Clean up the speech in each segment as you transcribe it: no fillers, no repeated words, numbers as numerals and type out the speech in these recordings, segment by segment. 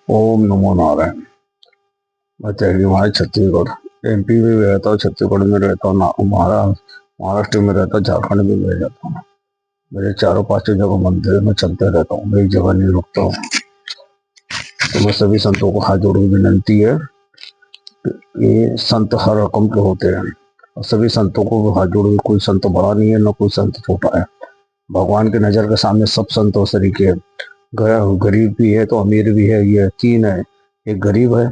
ओम नमो नारायण। मैं त्यागी महाराज छत्तीसगढ़, एमपी में भी रहता हूँ, छत्तीसगढ़ में रहता हूँ, महाराष्ट्र में रहता हूँ, झारखंड में भी रह जाता हूँ। मेरे चारों पांचों जगह मंदिर में चलते रहता हूँ, मैं एक जगह नहीं रुकता हूँ। तो मैं सभी संतों को हाथ जोड़ के विनंती है, ये संत हर रकम के होते हैं और सभी संतों को हाथ जोड़ के, कोई संत बड़ा नहीं है, न कोई संत छोटा है। भगवान की नजर के सामने सब संत उस तरीके है। गरीब भी है तो अमीर भी है, ये तीन है। एक गरीब है,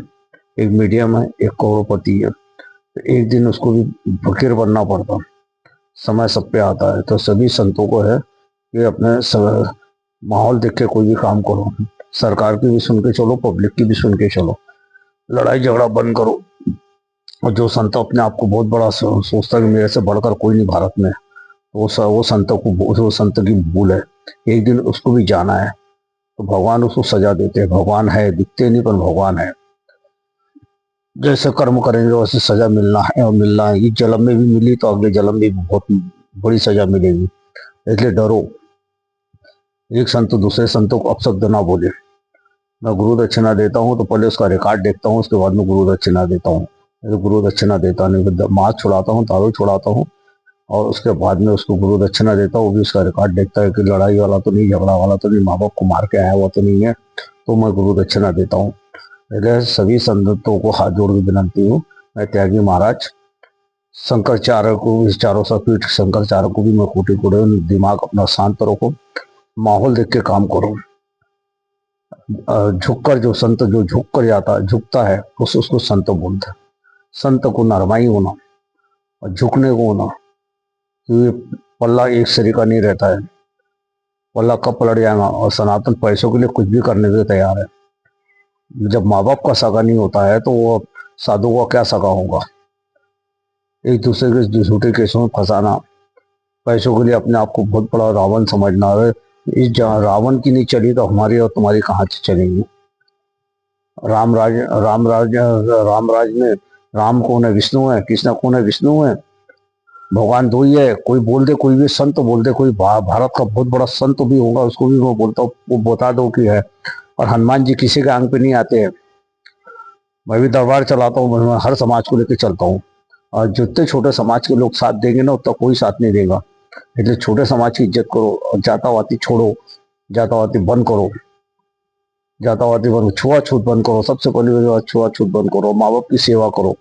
एक मीडियम है, एक करोड़पति है। तो एक दिन उसको भी फकीर बनना पड़ता, समय सब पे आता है। तो सभी संतों को है कि अपने माहौल देख के कोई भी काम करो, सरकार की भी सुन के चलो, पब्लिक की भी सुन के चलो, लड़ाई झगड़ा बंद करो। और जो संत अपने आप को बहुत बड़ा सोचता है कि मेरे से बढ़कर कोई नहीं भारत में, वो संत की भूल है। एक दिन उसको भी जाना है, तो भगवान उसको सजा देते हैं। भगवान है, दिखते नहीं पर भगवान है। जैसे कर्म करेंगे वैसे सजा मिलना है, और मिलना है। इस जन्म में भी मिली तो अगले जन्म में भी बहुत बड़ी सजा मिलेगी, इसलिए डरो। एक संत दूसरे संतों को अपशब्द ना बोले। मैं गुरु दक्षिणा देता हूँ तो पहले उसका रिकॉर्ड देखता हूँ, उसके बाद में गुरु दक्षिणा देता हूँ। गुरु दक्षिणा देता नहीं, मांस छुड़ाता हूँ, दारू छुड़ाता हूँ, और उसके बाद में उसको गुरु दक्षिणा देता हूँ। वो भी उसका रिकॉर्ड देखता है कि लड़ाई वाला तो नहीं, झगड़ा वाला तो नहीं, माँ बाप को मार के आया हुआ तो नहीं है, तो मैं गुरु दक्षिणा देता हूँ। सभी संतों को हाथ जोड़ के विनंती हूँ, मैं त्यागी महाराज शंकराचार्य को, इस चारों सौ पीठ शंकराचार्य को भी मैं कोटि कोटि, दिमाग अपना शांत रखो, माहौल देख के काम करो। झुककर जो संत जो झुक कर जाता है, झुकता है, उसको संत बोलते हैं। संत को नरमाई होना और झुकने को होना, क्योंकि पल्ला एक शरीर का नहीं रहता है, पल्ला कब पलट जाएगा। और सनातन पैसों के लिए कुछ भी करने के लिए तैयार है। जब माँ बाप का सगा नहीं होता है तो वो साधु का क्या सगा होगा। एक दूसरे के झूठे केसों में फंसाना, पैसों के लिए अपने आप को बहुत बड़ा रावण समझना है। इस जहाँ रावण की नहीं चली तो हमारी और तुम्हारी कहाँ से चलेंगी। रामराज में राम कौन है? विष्णु है। कृष्ण कौन है? विष्णु है। भगवान दो ही है। कोई बोल दे, कोई भी संत बोल दे, कोई भारत का बहुत बड़ा संत भी होगा, उसको भी मैं बोलता हूँ, वो बता दो कि है। और हनुमान जी किसी के आंग पे नहीं आते हैं। मैं भी दरबार चलाता हूँ, मैं हर समाज को लेकर चलता हूँ, और जितने छोटे समाज के लोग साथ देंगे ना, उतना कोई साथ नहीं देगा। इसलिए छोटे समाज की इज्जत करो और जातावाती छोड़ो, जातावाती बंद करो, जातावाती बंद, छुआछूत बंद करो। सबसे पहली बात छुआछूत बंद करो, माँ बाप की सेवा करो।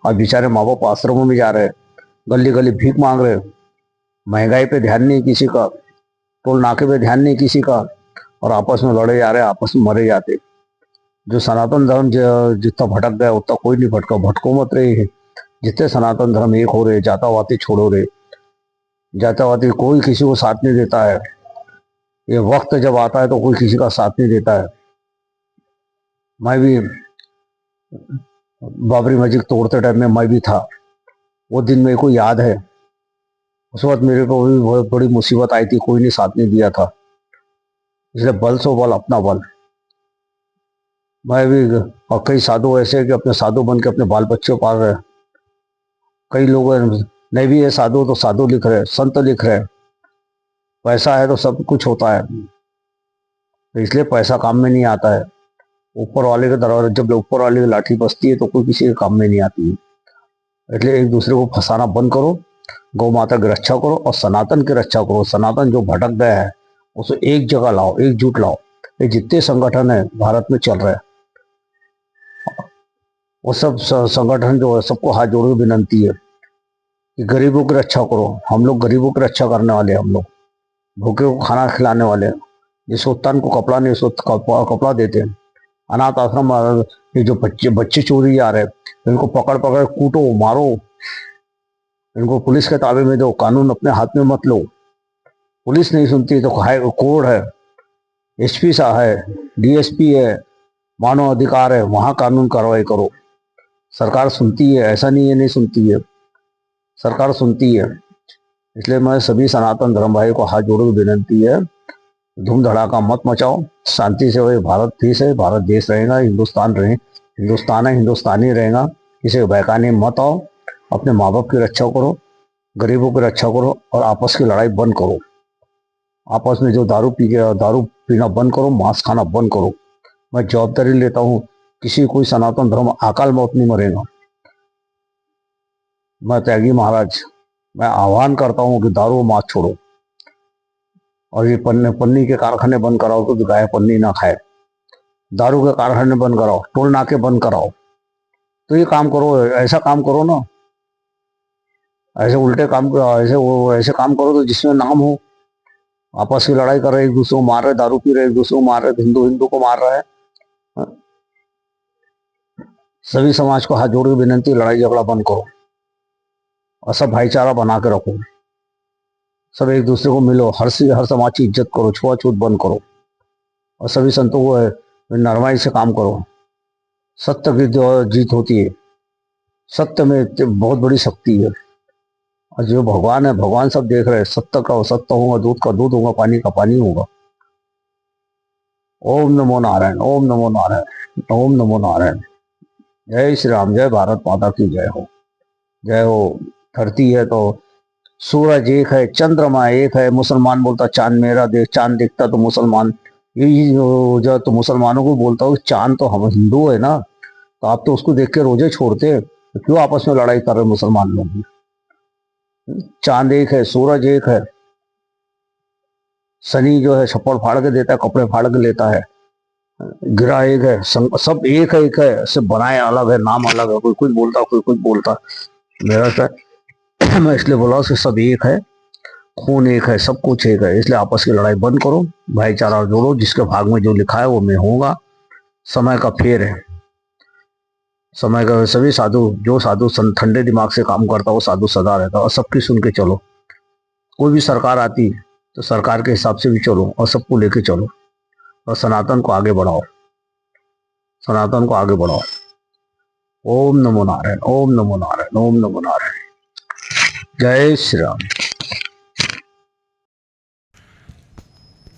और बेचारे माँ बाप आश्रमों में जा रहे हैं, गली गली भीख मांग रहे, महंगाई पे ध्यान नहीं किसी का, टोल नाके पे ध्यान नहीं किसी का, और आपस में लड़े जा रहे, आपस में मरे जाते। जो सनातन धर्म जितना भटक गया उतना कोई नहीं भटका। भटको मत रहे, जितने सनातन धर्म एक हो रहे, जातावाती छोड़ो रे। जातावाती कोई किसी को साथ नहीं देता है। ये वक्त जब आता है तो कोई किसी का साथ नहीं देता है। मैं भी बाबरी मस्जिद तोड़ते टाइम में मैं भी था। वो दिन मेरे को याद है। उस वक्त मेरे को भी बहुत बड़ी मुसीबत आई थी, कोई ने साथ नहीं दिया था। इसलिए बल सो बल अपना बल। मैं भी, और कई साधु ऐसे हैं कि अपने साधु बन के अपने बाल बच्चे पाल रहे। कई लोग नहीं भी है साधु तो साधु लिख रहे, संत लिख रहे। पैसा है तो सब कुछ होता है, तो इसलिए पैसा काम में नहीं आता है। ऊपर वाले के दरवाजे, जब ऊपर वाले की लाठी बजती है तो कोई किसी के काम में नहीं आती है। इसलिए एक दूसरे को फंसाना बंद करो, गौ माता की रक्षा करो और सनातन की रक्षा करो। सनातन जो भटक गया है उसको एक जगह लाओ, एकजुट लाओ। ये जितने संगठन है भारत में चल रहे हैं, वो सब संगठन जो है, सबको हाथ जोड़ के विनंती है कि गरीबों की रक्षा करो। हम लोग गरीबों की रक्षा करने वाले, हम लोग भूखे को खाना खिलाने वाले, जिसको तन को कपड़ा नहीं उसको कपड़ा देते हैं। अनाथ आश्रम, ये जो बच्चे चोरी आ रहे हैं, इनको पकड़ पकड़ कूटो, मारो, इनको पुलिस के ताबे में दो। कानून अपने हाथ में मत लो। पुलिस नहीं सुनती तो हाई कोर्ट है, एसपी साहब है, डीएसपी है, मानव अधिकार है, वहां कानून कार्रवाई करो। सरकार सुनती है, ऐसा नहीं है नहीं सुनती है, सरकार सुनती है। इसलिए मैं सभी सनातन धर्म भाई को हाथ जोड़ के विनंती है, धूम धड़ाका मत मचाओ, शांति से वही भारत देश है, भारत देश रहेगा, हिंदुस्तान रहे, हिंदुस्तान है, हिंदुस्तानी रहेगा। किसी को बहकाने मत आओ। अपने माँ बाप की रक्षा करो, गरीबों की रक्षा करो, और आपस की लड़ाई बंद करो। आपस में जो दारू पीना बंद करो, मांस खाना बंद करो, मैं जवाबदारी लेता हूँ, किसी कोई सनातन धर्म अकाल मौत नहीं मरेगा। मैं त्यागी महाराज, मैं आह्वान करता हूँ कि दारू मात छोड़ो और ये पन्नी के कारखाने बंद कराओ, तो गाय पन्नी ना खाए। दारू के कारखाने बंद कराओ, टोल नाके बंद कराओ। तो ये काम करो, ऐसा काम करो ना, ऐसे उल्टे काम, ऐसे काम करो तो जिसमें नाम हो। आपस की लड़ाई कर रहे, एक दूसरे को मार रहे, दारू पी रहे, एक दूसरे को मार रहे, हिंदू हिंदू को मार रहा है। सभी समाज को हाथ जोड़ के विनंती, लड़ाई झगड़ा बंद करो और सब भाईचारा बना के रखो। सब एक दूसरे को मिलो, हर समाज की इज्जत करो, छुआछूत बंद करो और सभी संतों को नरमाई से काम करो। सत्य की जीत होती है, सत्य में बहुत बड़ी शक्ति है। और जो भगवान है, भगवान सब देख रहे हैं। सत्य का सत्य होगा, दूध का दूध होगा, पानी का पानी होगा। ओम नमो नारायण, ओम नमो नारायण, ओम नमो नारायण। जय श्री राम, जय भारत माता की जय हो, जय हो। धरती है तो सूरज एक है, चंद्रमा एक है। मुसलमान बोलता चांद मेरा देख, चांद देखता तो मुसलमान, यही जो तो मुसलमानों को बोलता हूँ, चांद तो हम हिंदू है ना, तो आप तो उसको देख के रोजे छोड़ते हैं, तो क्यों आपस में लड़ाई कर रहे मुसलमान लोग? चांद एक है, सूरज एक है। शनि जो है छप्पड़ फाड़ के देता है, कपड़े फाड़ के लेता है। गिरा एक है, सब एक है, सिर्फ बनाए अलग है, नाम अलग है। कोई कुछ बोलता, कोई कुछ बोलता। मेरा क्या, मैं इसलिए बोला कि सब एक है, खून एक है, सब कुछ एक है। इसलिए आपस की लड़ाई बंद करो, भाईचारा जोड़ो। जिसके भाग में जो लिखा है वो मैं होगा। समय का फेर है, समय का। सभी साधु, जो साधु ठंडे दिमाग से काम करता वो साधु सदा रहता, और सबकी सुन के चलो। कोई भी सरकार आती तो सरकार के हिसाब से भी चलो और सबको लेके चलो और सनातन को आगे बढ़ाओ, सनातन को आगे बढ़ाओ। ओम नमो नारायण, ओम नमो नारायण, ओम नमो नारायण। जय श्री राम।